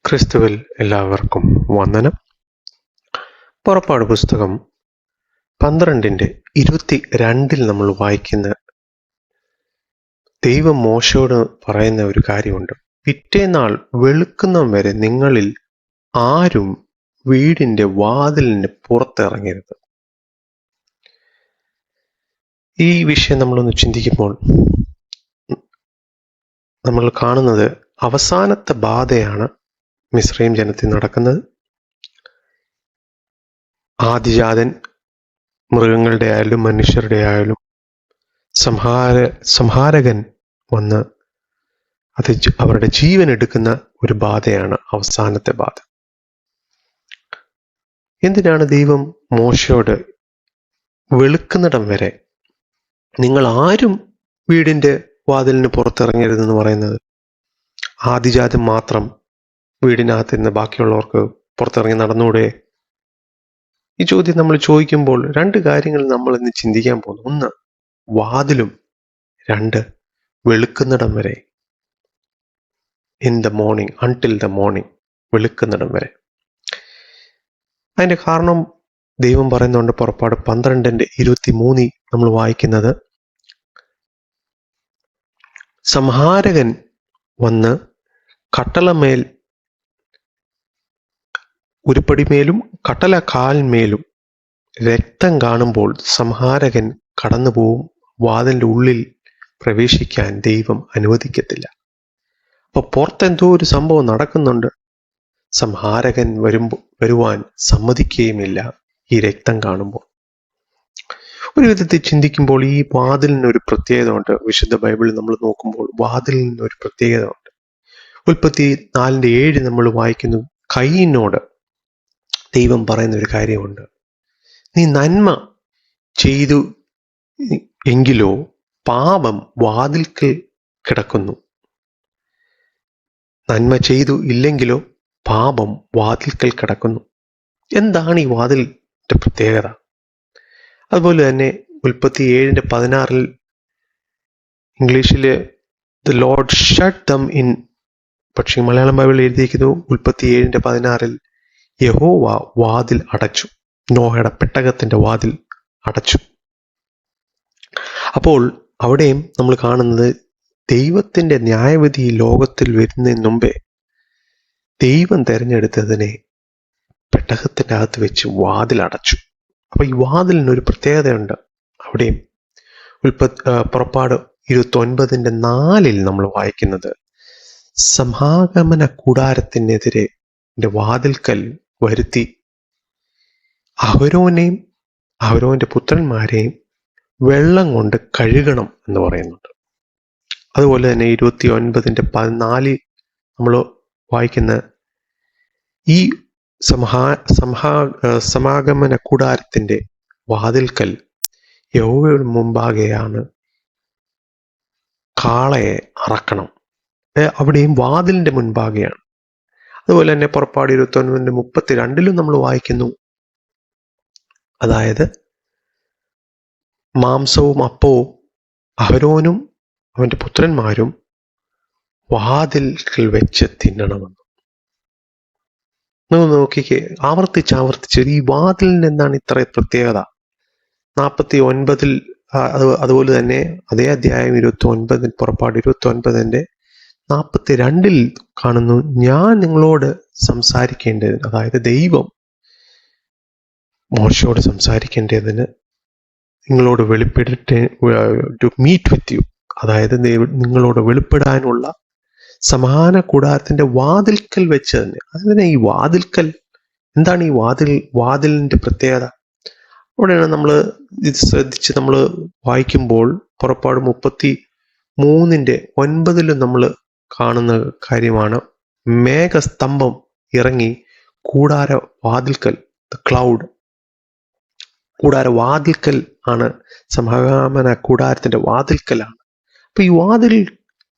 ക്രിസ്തുവിൽ എല്ലാവർക്കും വന്ദനം. പുറപ്പാട് പുസ്തകം 12:22 നമ്മൾ വായിക്കുന്ന ദൈവം മോശയോട് പറയുന്ന ഒരു കാര്യമുണ്ട്. പിറ്റേന്നാൾ വെളുക്കുന്നതും വരെ നിങ്ങളിൽ ആരും വീടിന്റെ വാതിലിന് പുറത്തിറങ്ങരുത്. ഈ വിഷയം നമ്മളൊന്ന് ചിന്തിക്കുമ്പോൾ നമ്മൾ കാണുന്നത് അവസാനത്തെ ബാധയാണ് മിസ്രയീം ജനത്തിൽ നടക്കുന്നത്. ആദിജാതൻ മൃഗങ്ങളുടെ ആയാലും മനുഷ്യരുടെ ആയാലും സംഹാരകൻ വന്ന് അത് അവരുടെ ജീവൻ എടുക്കുന്ന ഒരു ബാധയാണ് അവസാനത്തെ ബാധ. എന്തിനാണ് ദൈവം മോശയോട് വെളുക്കുന്നിടം വരെ നിങ്ങൾ ആരും വീടിന്റെ വാതിലിന് പുറത്തിറങ്ങരുതെന്ന് പറയുന്നത്? ആദിജാതൻ മാത്രം വീടിനകത്ത് നിന്ന് ബാക്കിയുള്ളവർക്ക് പുറത്തിറങ്ങി നടന്നുകൂടെ? ഈ ചോദ്യം നമ്മൾ ചോദിക്കുമ്പോൾ രണ്ട് കാര്യങ്ങൾ നമ്മൾ ഇന്ന് ചിന്തിക്കാൻ പോകുന്നു. ഒന്ന്, വാതിലും; രണ്ട്, വെളുക്കുന്നിടം വരെ. In the morning, until the morning, വെളുക്കുന്നിടം വരെ. അതിന്റെ കാരണം ദൈവം പറയുന്നുണ്ട്. പുറപ്പാട് 12:23 നമ്മൾ വായിക്കുന്നത്, സംഹാരകൻ വന്ന് കട്ടളമേൽ, ഉരുപ്പടിമേലും കട്ടള കാൽമേലും രക്തം കാണുമ്പോൾ സംഹാരകൻ കടന്നുപോകും, വാതിലിന്റെ ഉള്ളിൽ പ്രവേശിക്കാൻ ദൈവം അനുവദിക്കത്തില്ല. അപ്പൊ പുറത്തെന്തോ ഒരു സംഭവം നടക്കുന്നുണ്ട്. സംഹാരകൻ വരുവാൻ സമ്മതിക്കുകയുമില്ല ഈ രക്തം കാണുമ്പോൾ. ഒരു വിധത്തിൽ ചിന്തിക്കുമ്പോൾ ഈ വാതിലിനൊരു പ്രത്യേകത ഉണ്ട്. വിശുദ്ധ ബൈബിളിൽ നമ്മൾ നോക്കുമ്പോൾ വാതിലിനൊരു പ്രത്യേകത ഉണ്ട്. ഉൽപ്പത്തി 4:7 നമ്മൾ വായിക്കുന്നു, കയീനോട് ദൈവം പറയുന്ന ഒരു കാര്യമുണ്ട്. നീ നന്മ ചെയ്തു എങ്കിലോ പാപം വാതിൽക്കൽ കിടക്കുന്നു, നന്മ ചെയ്തു ഇല്ലെങ്കിലോ പാപം വാതിൽക്കൽ കിടക്കുന്നു. എന്താണ് ഈ വാതിലിന്റെ പ്രത്യേകത? അതുപോലെ തന്നെ ഉൽപ്പത്തി 7:16 ഇംഗ്ലീഷില് the Lord shut them in, പക്ഷേ മലയാളം ബൈബിളിൽ എഴുതിയിരിക്കുന്നു ഉൽപ്പത്തി 7:16 യഹോവ വാതിൽ അടച്ചു, നോഹയുടെ പെട്ടകത്തിന്റെ വാതിൽ അടച്ചു. അപ്പോൾ അവിടെയും നമ്മൾ കാണുന്നത് ദൈവത്തിന്റെ ന്യായവിധി ലോകത്തിൽ വരുന്നതിന് മുമ്പേ ദൈവം തെരഞ്ഞെടുത്തതിനെ പെട്ടകത്തിന്റെ അകത്ത് വെച്ച് വാതിൽ അടച്ചു. അപ്പൊ ഈ വാതിലിനൊരു പ്രത്യേകതയുണ്ട്. അവിടെയും പുറപ്പാട് 29:4 നമ്മൾ വായിക്കുന്നത്, സമാഗമന കൂടാരത്തിനെതിരെ വാതിൽക്കൽ വരുത്തി അഹരോനെയും അഹരോന്റെ പുത്രന്മാരെയും വെള്ളം കൊണ്ട് കഴുകണം എന്ന് പറയുന്നുണ്ട്. അതുപോലെ തന്നെ 29:14 നമ്മൾ വായിക്കുന്ന ഈ സമാഗമന കൂടാരത്തിന്റെ വാതിൽക്കൽ യഹോവയുടെ മുമ്പാകെയാണ് കാളയെ അറക്കണം. അവിടെയും വാതിലിന്റെ മുൻപാകെയാണ്. അതുപോലെ തന്നെ പുറപ്പാട് 29:32 നമ്മൾ വായിക്കുന്നു, അതായത് മാംസവും അപ്പവും അഹരോനും അവന്റെ പുത്രന്മാരും വാതിൽക്കൽ വെച്ച് തിന്നണമെന്ന്. നമ്മൾ നോക്കിക്കേ, ആവർത്തിച്ച് ഈ വാതിലിന് എന്താണ് ഇത്ര പ്രത്യേകത? 49 അതുപോലെ തന്നെ അതേ അധ്യായം 29 പുറപ്പാട് 29:42 കാണുന്നു, ഞാൻ നിങ്ങളോട് സംസാരിക്കേണ്ടതിന്, അതായത് ദൈവം മോശയോട് സംസാരിക്കേണ്ടതിന് നിങ്ങളോട് വെളിപ്പെടട്ടെ, ടു മീറ്റ് വിത്ത് യു, അതായത് നിങ്ങളോട് വെളിപ്പെടാനുള്ള സമാന കൂടാരത്തിന്റെ വാതിൽക്കൽ വെച്ച് തന്നെ. അതിനെ ഈ വാതിൽക്കൽ എന്താണ്? ഈ വാതിലിന്റെ പ്രത്യേകത അവിടെയാണ് നമ്മൾ ഇത് ശ്രദ്ധിച്ച് നമ്മൾ വായിക്കുമ്പോൾ പുറപ്പാട് 33:9 നമ്മൾ കാണുന്ന കാര്യമാണ്. മേഘസ്തംഭം ഇറങ്ങി കൂടാര വാതിൽക്കൽ, ക്ലൗഡ് കൂടാര വാതിൽക്കൽ ആണ്, സമാഗമന കൂടാരത്തിന്റെ വാതിൽക്കലാണ്. അപ്പൊ ഈ വാതിൽ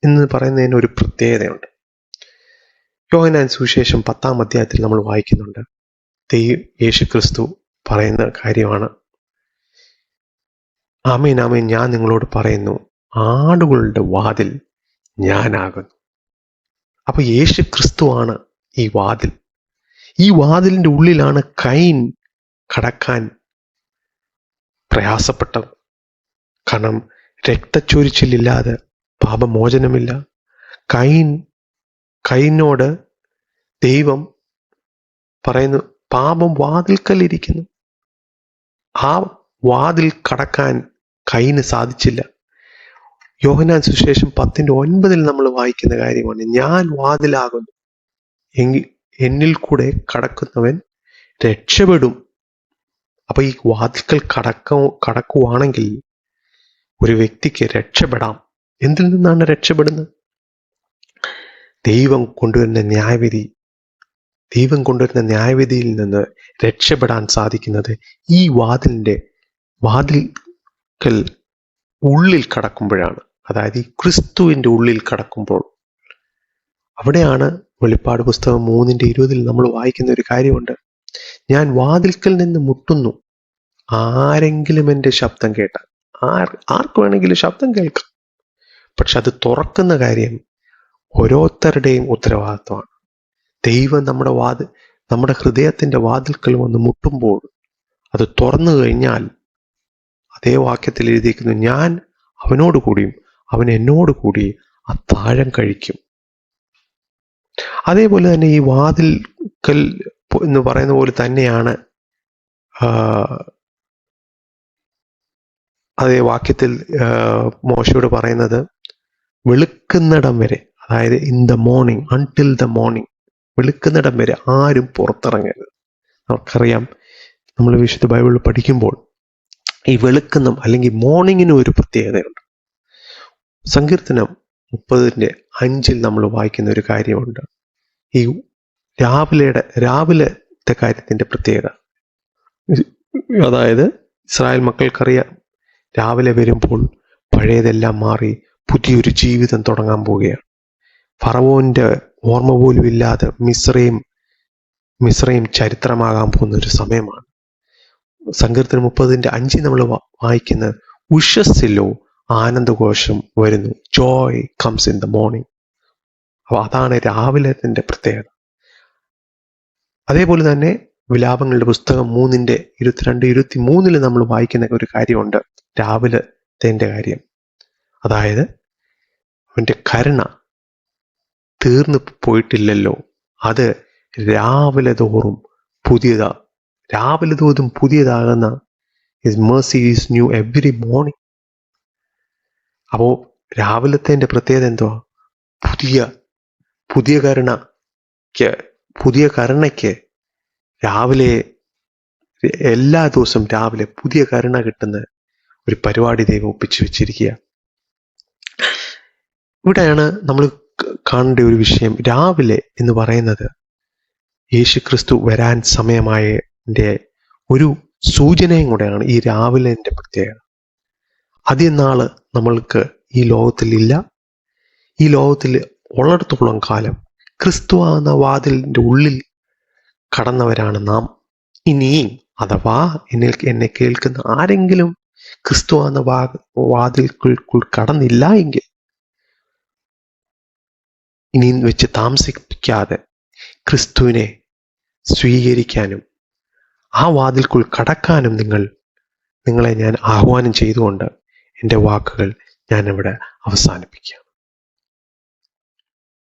എന്ന് പറയുന്നതിന് ഒരു പ്രത്യേകതയുണ്ട്. യോഹന്നാൻ സുവിശേഷം 10-ാം അധ്യായത്തിൽ നമ്മൾ വായിക്കുന്നുണ്ട്, യേശു ക്രിസ്തു പറയുന്ന കാര്യമാണ്, ആമേൻ ആമേൻ ഞാൻ നിങ്ങളോട് പറയുന്നു, ആടുകളുടെ വാതിൽ ഞാനാകുന്നു. അപ്പൊ യേശു ക്രിസ്തുവാണ് ഈ വാതിൽ. ഈ വാതിലിന്റെ ഉള്ളിലാണ് കൈൻ കടക്കാൻ പ്രയാസപ്പെട്ടത്. കാരണം രക്തച്ചൊരിച്ചിലില്ലാതെ പാപമോചനമില്ല. കൈനോട് ദൈവം പറയുന്നു, പാപം വാതിൽക്കലിരിക്കുന്നു. ആ വാതിൽ കടക്കാൻ കൈന് സാധിച്ചില്ല. യോഹന്നാൻ സുവിശേഷം 10:9 നമ്മൾ വായിക്കുന്ന കാര്യമാണ്, ഞാൻ വാതിലാകുന്നു, എന്നിൽ കൂടെ കടക്കുന്നവൻ രക്ഷപ്പെടും. അപ്പൊ ഈ വാതിൽക്കൽ കടക്കുവാണെങ്കിൽ ഒരു വ്യക്തിക്ക് രക്ഷപ്പെടാം. എന്തിൽ നിന്നാണ് രക്ഷപ്പെടുന്നത്? ദൈവം കൊണ്ടുവരുന്ന ന്യായവിധിയിൽ നിന്ന് രക്ഷപ്പെടാൻ സാധിക്കുന്നത് ഈ വാതിൽക്കൽ ഉള്ളിൽ കടക്കുമ്പോഴാണ്. അതായത് ഈ ക്രിസ്തുവിന്റെ ഉള്ളിൽ കടക്കുമ്പോൾ. അവിടെയാണ് വെളിപ്പാട് പുസ്തകം 3:20 നമ്മൾ വായിക്കുന്ന ഒരു കാര്യമുണ്ട്, ഞാൻ വാതിൽക്കൽ നിന്ന് മുട്ടുന്നു, ആരെങ്കിലും എൻ്റെ ശബ്ദം കേട്ടാൽ. ആർക്ക് വേണമെങ്കിലും ശബ്ദം കേൾക്കാം, പക്ഷെ അത് തുറക്കുന്ന കാര്യം ഓരോരുത്തരുടെയും ഉത്തരവാദിത്വമാണ്. ദൈവം നമ്മുടെ ഹൃദയത്തിന്റെ വാതിൽക്കൽ വന്ന് മുട്ടുമ്പോൾ അത് തുറന്നു കഴിഞ്ഞാൽ അതേ വാക്യത്തിൽ എഴുതിയിരിക്കുന്നു, ഞാൻ അവനോട് കൂടിയും അവൻ എന്നോട് കൂടി അത്താഴം കഴിക്കും. അതേപോലെ തന്നെ ഈ വാതിൽക്കൽ എന്ന് പറയുന്ന പോലെ തന്നെയാണ് അതേ വാക്യത്തിൽ മോശയോട് പറയുന്നത്, വെളുക്കുന്നിടം വരെ, അതായത് in the morning, until the morning, വെളുക്കുന്നിടം വരെ ആരും പുറത്തിറങ്ങരുത്. നമുക്കറിയാം, നമ്മൾ വിശുദ്ധ ബൈബിളിൽ പഠിക്കുമ്പോൾ ഈ വെളുക്കുന്ന അല്ലെങ്കിൽ മോർണിംഗിന് ഒരു പ്രത്യേകതയുണ്ട്. സങ്കീർത്തനം 30:5 നമ്മൾ വായിക്കുന്ന ഒരു കാര്യമുണ്ട്, ഈ രാവിലത്തെ കാര്യത്തിന്റെ പ്രത്യേകത. അതായത് ഇസ്രായേൽ മക്കൾക്കറിയാം, രാവിലെ വരുമ്പോൾ പഴയതെല്ലാം മാറി പുതിയൊരു ജീവിതം തുടങ്ങാൻ പോവുകയാണ്. ഫറവോന്റെ ഓർമ്മ പോലും ഇല്ലാതെ മിസ്രൈം ചരിത്രമാകാൻ പോകുന്ന ഒരു സമയമാണ്. സങ്കീർത്തനം 30:5 നമ്മൾ വായിക്കുന്നത്, ഉഷസ്സിലോ ആനന്ദഘോഷം വരുന്നു, Joy comes in the morning. അപ്പൊ അതാണ് രാവിലത്തിന്റെ പ്രത്യേകത. അതേപോലെ തന്നെ വിലാപങ്ങളുടെ പുസ്തകം 3:22-23 നമ്മൾ വായിക്കുന്ന ഒരു കാര്യമുണ്ട്, രാവിലത്തെ കാര്യം. അതായത് അവന്റെ കരുണ തീർന്നു പോയിട്ടില്ലല്ലോ, അത് രാവിലെ തോറും പുതിയതാകുന്ന His mercy is new every morning. അപ്പോ രാവിലത്തെ പ്രത്യേകത എന്തുവാ? പുതിയ കരുണയ്ക്ക് രാവിലെ, എല്ലാ ദിവസവും രാവിലെ പുതിയ കരുണ കിട്ടുന്ന ഒരു പരിപാടി ദൈവം ഒപ്പിച്ചു വെച്ചിരിക്കുക. ഇവിടെയാണ് നമ്മൾ കാണേണ്ട ഒരു വിഷയം. രാവിലെ എന്ന് പറയുന്നത് യേശുക്രിസ്തു വരാൻ സമയമായതിൻ്റെ ഒരു സൂചനയും കൂടെയാണ് ഈ രാവിലെന്റെ പ്രത്യേകത. അധികം നാള് നമ്മൾക്ക് ഈ ലോകത്തിൽ ഇല്ല. ഈ ലോകത്തിൽ ഉള്ളിടത്തോളം കാലം ക്രിസ്തു എന്ന വാതിലിന്റെ ഉള്ളിൽ കടന്നവരാണ് നാം. ഇനിയും അഥവാ എന്നെ കേൾക്കുന്ന ആരെങ്കിലും ക്രിസ്തു എന്ന വാതിൽക്കുൾ കടന്നില്ല എങ്കിൽ, ഇനിയും വെച്ച് താമസിപ്പിക്കാതെ ക്രിസ്തുവിനെ സ്വീകരിക്കാനും ആ വാതിൽക്കുൾ കടക്കാനും നിങ്ങളെ ഞാൻ ആഹ്വാനം ചെയ്തുകൊണ്ട് എൻ്റെ വാക്കുകൾ ഞാനിവിടെ അവസാനിപ്പിക്കാം.